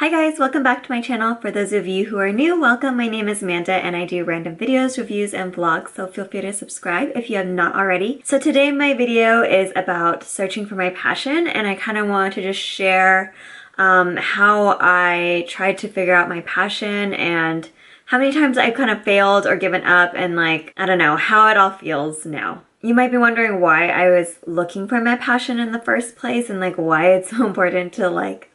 Hi guys, welcome back to my channel. For those of you who are new, welcome. My name is Amanda and I do random videos, reviews, and vlogs, so feel free to subscribe if you have not already. So today my video is about searching for my passion, and I kind of want to just share how I tried to figure out my passion and how many times I've kind of failed or given up, and like, I don't know, how it all feels now. You might be wondering why I was looking for my passion in the first place and like why it's so important to like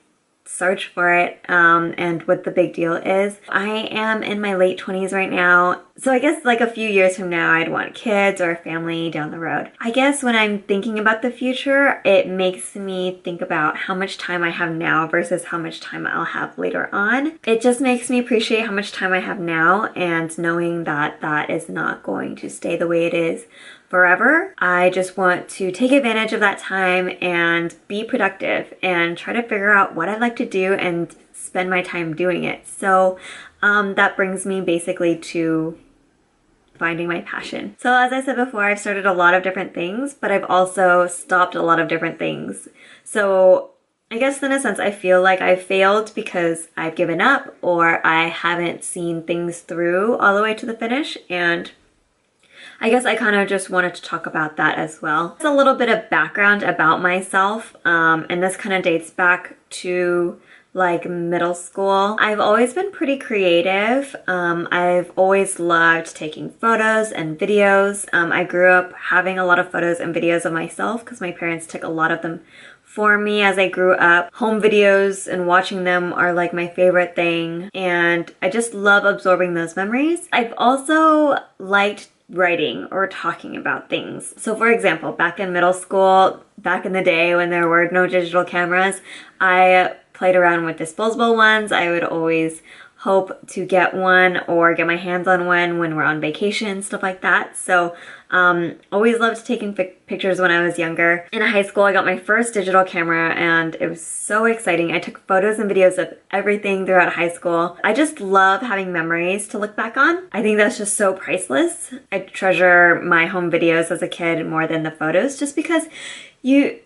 search for it and what the big deal is. I am in my late 20s right now, so I guess like a few years from now I'd want kids or a family down the road. I guess when I'm thinking about the future, it makes me think about how much time I have now versus how much time I'll have later on. It just makes me appreciate how much time I have now, and knowing that that is not going to stay the way it is forever. I just want to take advantage of that time and be productive and try to figure out what I'd like to do and spend my time doing it. So that brings me basically to finding my passion. So as I said before, I've started a lot of different things, but I've also stopped a lot of different things. So I guess in a sense I feel like I've failed because I've given up, or I haven't seen things through all the way to the finish, and I guess I kind of just wanted to talk about that as well. It's a little bit of background about myself, and this kind of dates back to like middle school. I've always been pretty creative. I've always loved taking photos and videos. I grew up having a lot of photos and videos of myself because my parents took a lot of them for me as I grew up. Home videos and watching them are like my favorite thing, and I just love absorbing those memories. I've also liked writing or talking about things. So for example, back in middle school, back in the day when there were no digital cameras, I played around with disposable ones. I would always hope to get one or get my hands on one when we're on vacation, stuff like that. So always loved taking pictures when I was younger. In high school, I got my first digital camera and it was so exciting. I took photos and videos of everything throughout high school. I just love having memories to look back on. I think that's just so priceless. I treasure my home videos as a kid more than the photos, just because you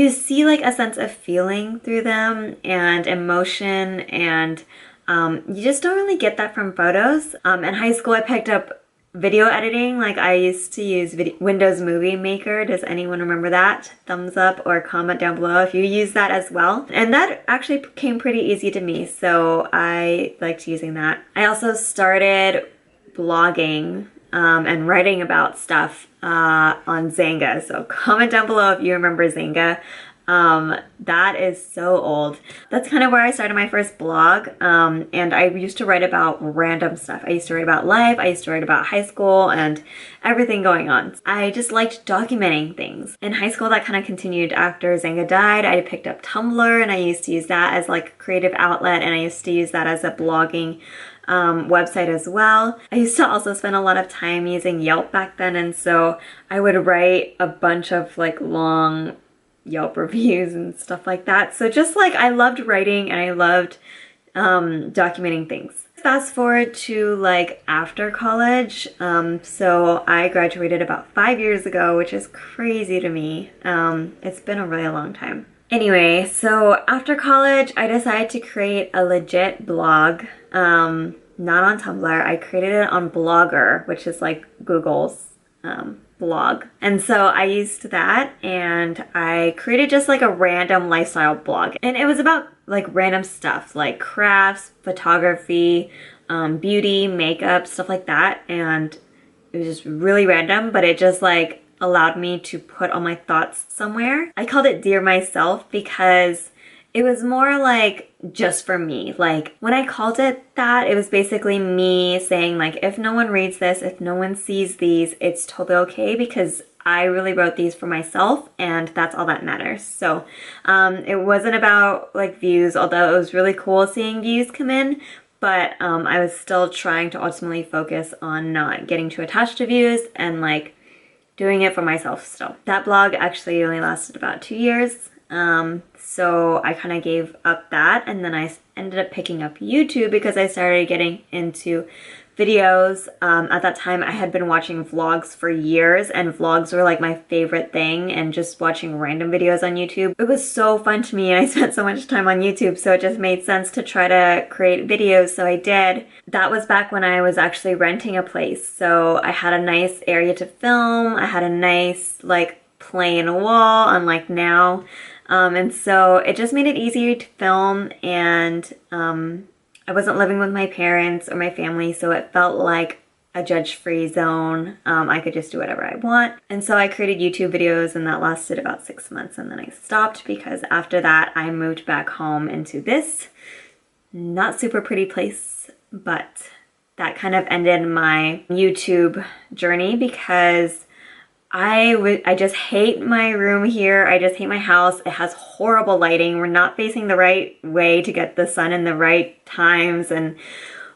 see like a sense of feeling through them and emotion, and you just don't really get that from photos. In high school, I picked up video editing. Like I used to use Windows Movie Maker. Does anyone remember that? Thumbs up or comment down below if you use that as well. And that actually came pretty easy to me, so I liked using that. I also started blogging and writing about stuff on Xanga. So comment down below if you remember Xanga. That is so old. That's kind of where I started my first blog, and I used to write about random stuff. I used to write about life, I used to write about high school and everything going on. I just liked documenting things. In high school, that kind of continued after Xanga died. I picked up Tumblr and I used to use that as like a creative outlet, and I used to use that as a blogging website as well. I used to also spend a lot of time using Yelp back then, and so I would write a bunch of like long Yelp reviews and stuff like that. So just like I loved writing and I loved documenting things. Fast forward to like after college. So I graduated about 5 years ago, which is crazy to me. It's been a really long time. Anyway, so after college, I decided to create a legit blog. Not on Tumblr. I created it on Blogger, which is like Google's blog. And so I used that and I created just like a random lifestyle blog. And it was about like random stuff like crafts, photography, beauty, makeup, stuff like that. And it was just really random, but it just like allowed me to put all my thoughts somewhere. I called it Dear Myself because it was more like just for me. Like when I called it that, it was basically me saying like, if no one reads this, if no one sees these, it's totally okay, because I really wrote these for myself and that's all that matters. So it wasn't about like views, although it was really cool seeing views come in, but I was still trying to ultimately focus on not getting too attached to views and like doing it for myself still. That blog actually only lasted about 2 years. So I kind of gave up that, and then I ended up picking up YouTube because I started getting into videos. At that time, I had been watching vlogs for years, and vlogs were like my favorite thing, and just watching random videos on YouTube. It was so fun to me, and I spent so much time on YouTube, so it just made sense to try to create videos, so I did. That was back when I was actually renting a place, so I had a nice area to film. I had a nice like plain wall, unlike now. And so it just made it easier to film, and I wasn't living with my parents or my family, so it felt like a judge-free zone. I could just do whatever I want. And so I created YouTube videos, and that lasted about 6 months, and then I stopped because after that I moved back home into this not super pretty place, but that kind of ended my YouTube journey because I just hate my room here. I just hate my house. It has horrible lighting. We're not facing the right way to get the sun in the right times. And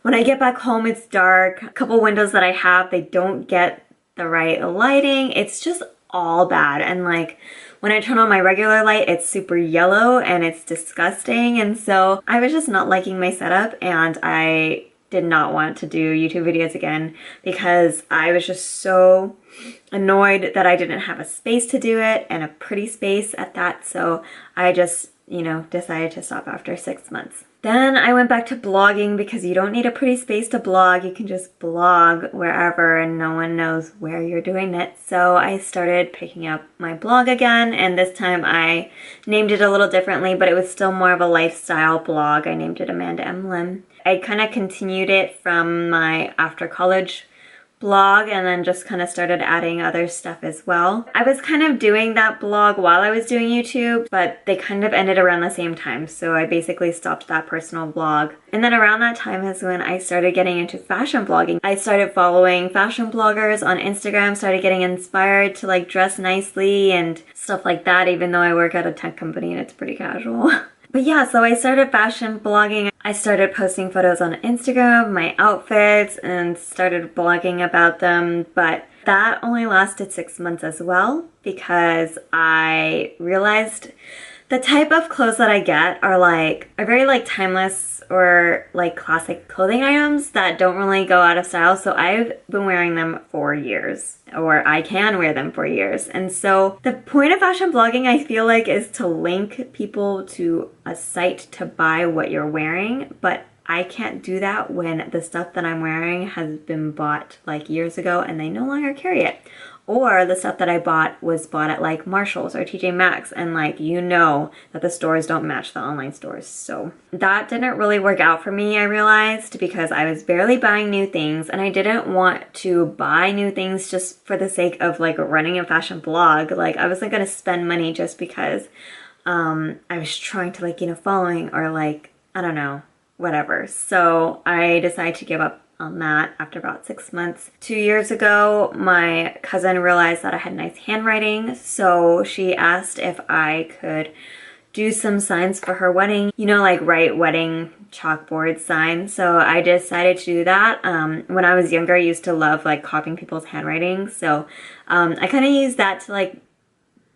when I get back home, it's dark. A couple windows that I have, they don't get the right lighting. It's just all bad. And like when I turn on my regular light, it's super yellow and it's disgusting. And so I was just not liking my setup, and I did not want to do YouTube videos again because I was just so annoyed that I didn't have a space to do it, and a pretty space at that. So I just, you know, decided to stop after 6 months. Then I went back to blogging because you don't need a pretty space to blog. You can just blog wherever and no one knows where you're doing it. So I started picking up my blog again, and this time I named it a little differently, but it was still more of a lifestyle blog. I named it Amandamlim. I kind of continued it from my after college blog, and then just kind of started adding other stuff as well. I was kind of doing that blog while I was doing YouTube, but they kind of ended around the same time, so I basically stopped that personal blog. And then around that time is when I started getting into fashion blogging. I started following fashion bloggers on Instagram, started getting inspired to like dress nicely and stuff like that, even though I work at a tech company and it's pretty casual. But yeah, so I started fashion blogging. I started posting photos on Instagram, my outfits, and started blogging about them. But that only lasted 6 months as well, because I realized the type of clothes that I get are very like timeless or like classic clothing items that don't really go out of style. So I've been wearing them for years, or I can wear them for years. And so the point of fashion blogging, I feel like, is to link people to a site to buy what you're wearing, but I can't do that when the stuff that I'm wearing has been bought like years ago and they no longer carry it. Or the stuff that I bought was bought at like Marshall's or TJ Maxx, and like, you know that the stores don't match the online stores. So that didn't really work out for me, I realized, because I was barely buying new things, and I didn't want to buy new things just for the sake of like running a fashion blog. Like, I wasn't gonna spend money just because I was trying to like, you know, following or like, I don't know, whatever. So I decided to give up on that after about 6 months. 2 years ago, my cousin realized that I had nice handwriting, so she asked if I could do some signs for her wedding, you know, like write wedding chalkboard signs. So I decided to do that. When I was younger, I used to love like copying people's handwriting, so I kind of used that to like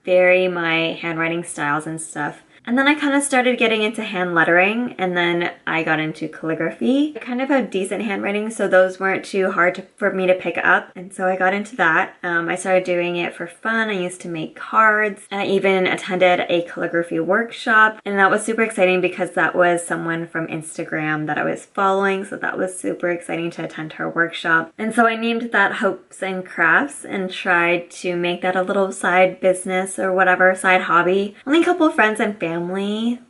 vary my handwriting styles and stuff. And then I kind of started getting into hand lettering, and then I got into calligraphy. I kind of have decent handwriting, so those weren't too hard for me to pick up, and so I got into that. I started doing it for fun. I used to make cards, and I even attended a calligraphy workshop, and that was super exciting because that was someone from Instagram that I was following, so that was super exciting to attend her workshop. And so I named that Hopes and Crafts and tried to make that a little side business or whatever, side hobby. Only a couple of friends and family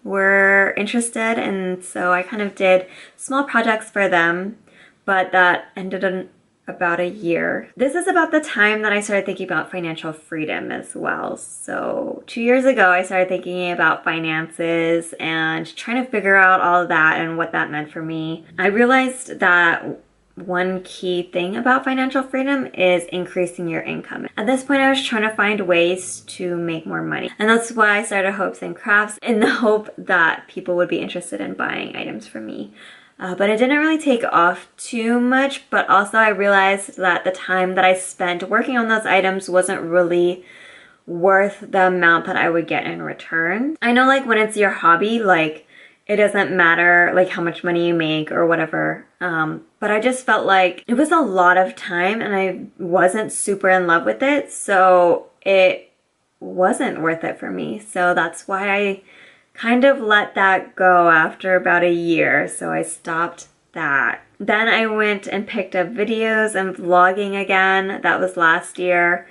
were interested, and so I kind of did small projects for them, but that ended in about a year. This is about the time that I started thinking about financial freedom as well. So 2 years ago, I started thinking about finances and trying to figure out all of that and what that meant for me. I realized that one key thing about financial freedom is increasing your income. At this point, I was trying to find ways to make more money. And that's why I started Hopes and Crafts, in the hope that people would be interested in buying items from me. But it didn't really take off too much, but also I realized that the time that I spent working on those items wasn't really worth the amount that I would get in return. I know like when it's your hobby, like it doesn't matter like how much money you make or whatever. But I just felt like it was a lot of time and I wasn't super in love with it, so it wasn't worth it for me. So that's why I kind of let that go after about a year. So I stopped that. Then I went and picked up videos and vlogging again. That was last year.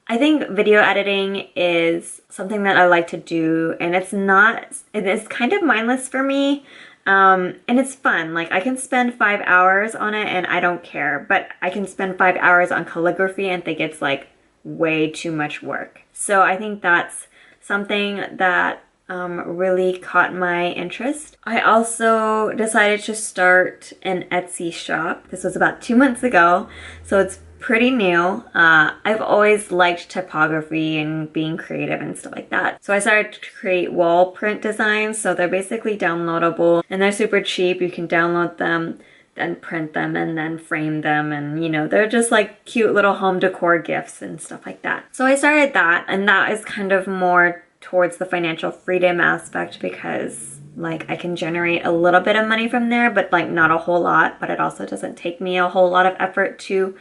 I think video editing is something that I like to do, and it is kind of mindless for me. And it's fun. Like, I can spend 5 hours on it and I don't care, but I can spend 5 hours on calligraphy and think it's like way too much work. So I think that's something that really caught my interest. I also decided to start an Etsy shop. This was about 2 months ago, so it's pretty new. I've always liked typography and being creative and stuff like that. So I started to create wall print designs. So they're basically downloadable and they're super cheap. You can download them, then print them, and then frame them. And you know, they're just like cute little home decor gifts and stuff like that. So I started that, and that is kind of more towards the financial freedom aspect, because like I can generate a little bit of money from there, but like not a whole lot. But it also doesn't take me a whole lot of effort to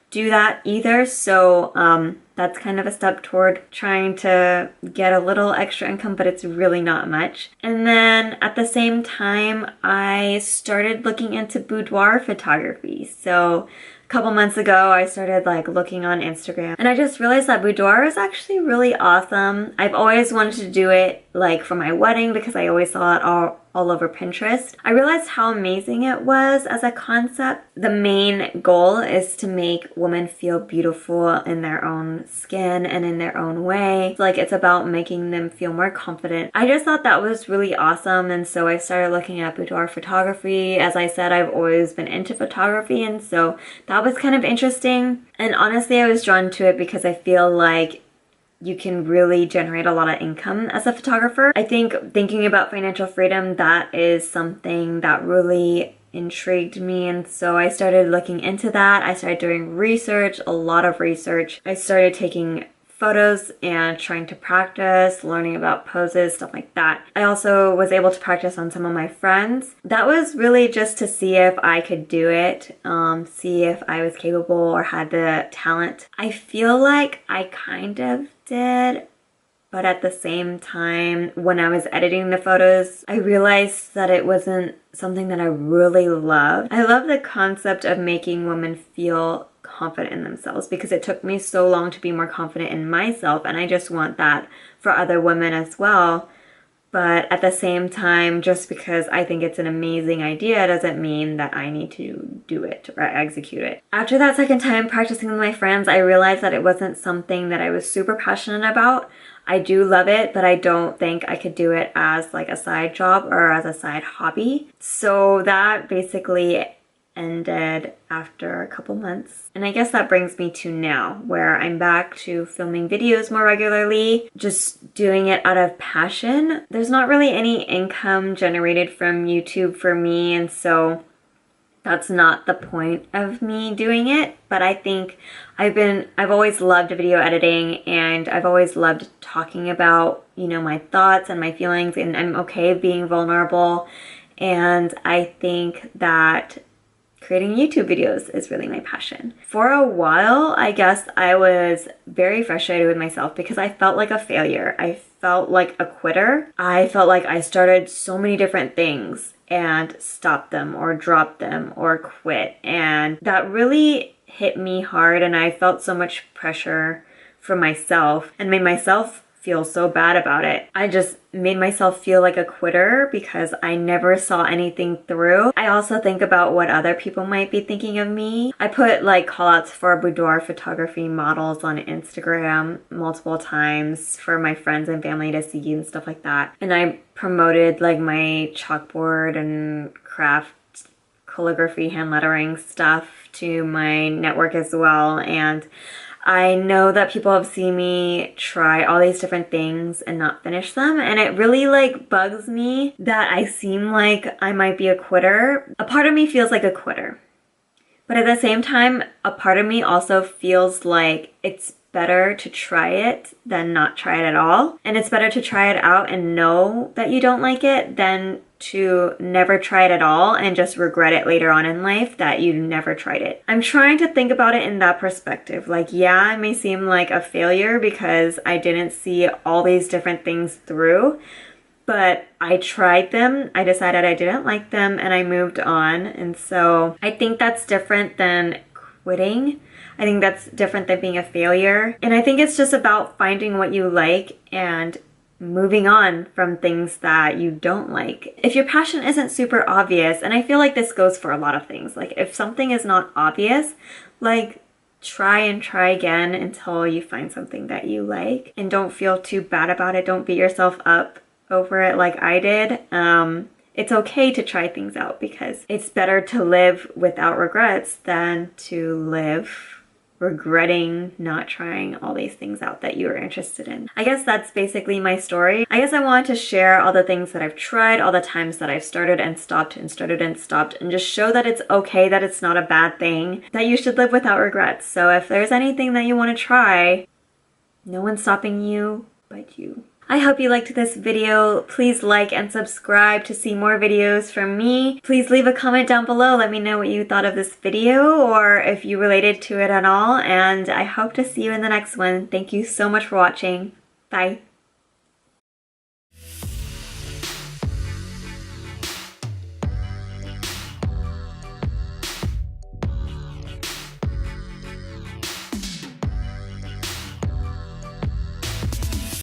do that either. So that's kind of a step toward trying to get a little extra income, but it's really not much. And then at the same time, I started looking into boudoir photography. So a couple months ago, I started like looking on Instagram, and I just realized that boudoir is actually really awesome. I've always wanted to do it like for my wedding because I always saw it all over Pinterest. I realized how amazing it was as a concept. The main goal is to make women feel beautiful in their own skin and in their own way. Like, it's about making them feel more confident. I just thought that was really awesome, and so I started looking at boudoir photography. As I said, I've always been into photography, and so that was kind of interesting. And honestly, I was drawn to it because I feel like you can really generate a lot of income as a photographer. I think thinking about financial freedom, that is something that really intrigued me, and so I started looking into that. I started doing research, a lot of research. I started taking photos and trying to practice, learning about poses, stuff like that. I also was able to practice on some of my friends. That was really just to see if I could do it, see if I was capable or had the talent. I feel like I kind of did, but at the same time, when I was editing the photos, I realized that it wasn't something that I really loved. I love the concept of making women feel confident in themselves because it took me so long to be more confident in myself, and I just want that for other women as well. But at the same time, just because I think it's an amazing idea doesn't mean that I need to do it or execute it. After that second time practicing with my friends, I realized that it wasn't something that I was super passionate about. I do love it, but I don't think I could do it as like a side job or as a side hobby. So that basically ended after a couple months. And I guess that brings me to now, where I'm back to filming videos more regularly, just doing it out of passion. There's not really any income generated from YouTube for me, and so that's not the point of me doing it. But I think I've always loved video editing, and I've always loved talking about, you know, my thoughts and my feelings, and I'm okay being vulnerable. And I think that creating YouTube videos is really my passion. For a while, I guess I was very frustrated with myself because I felt like a failure. I felt like a quitter. I felt like I started so many different things and stopped them or dropped them or quit. And that really hit me hard, and I felt so much pressure from myself and made myself feel so bad about it. I just made myself feel like a quitter because I never saw anything through. I also think about what other people might be thinking of me. I put like callouts for boudoir photography models on Instagram multiple times for my friends and family to see and stuff like that. And I promoted like my chalkboard and craft calligraphy hand lettering stuff to my network as well. And I know that people have seen me try all these different things and not finish them, and it really like bugs me that I seem like I might be a quitter. A part of me feels like a quitter, but at the same time, a part of me also feels like it's better to try it than not try it at all. And it's better to try it out and know that you don't like it than to never try it at all and just regret it later on in life that you never tried it. I'm trying to think about it in that perspective. Like, yeah, it may seem like a failure because I didn't see all these different things through, but I tried them, I decided I didn't like them, and I moved on. And so I think that's different than quitting. I think that's different than being a failure. And I think it's just about finding what you like and moving on from things that you don't like. If your passion isn't super obvious, and I feel like this goes for a lot of things, like if something is not obvious, like try and try again until you find something that you like, and don't feel too bad about it. Don't beat yourself up over it like I did. It's okay to try things out because it's better to live without regrets than to live regretting not trying all these things out that you were interested in. I guess that's basically my story. I guess I wanted to share all the things that I've tried, all the times that I've started and stopped and started and stopped, and just show that it's okay, that it's not a bad thing, that you should live without regrets. So if there's anything that you want to try, no one's stopping you but you. I hope you liked this video. Please like and subscribe to see more videos from me. Please leave a comment down below. Let me know what you thought of this video or if you related to it at all. And I hope to see you in the next one. Thank you so much for watching. Bye.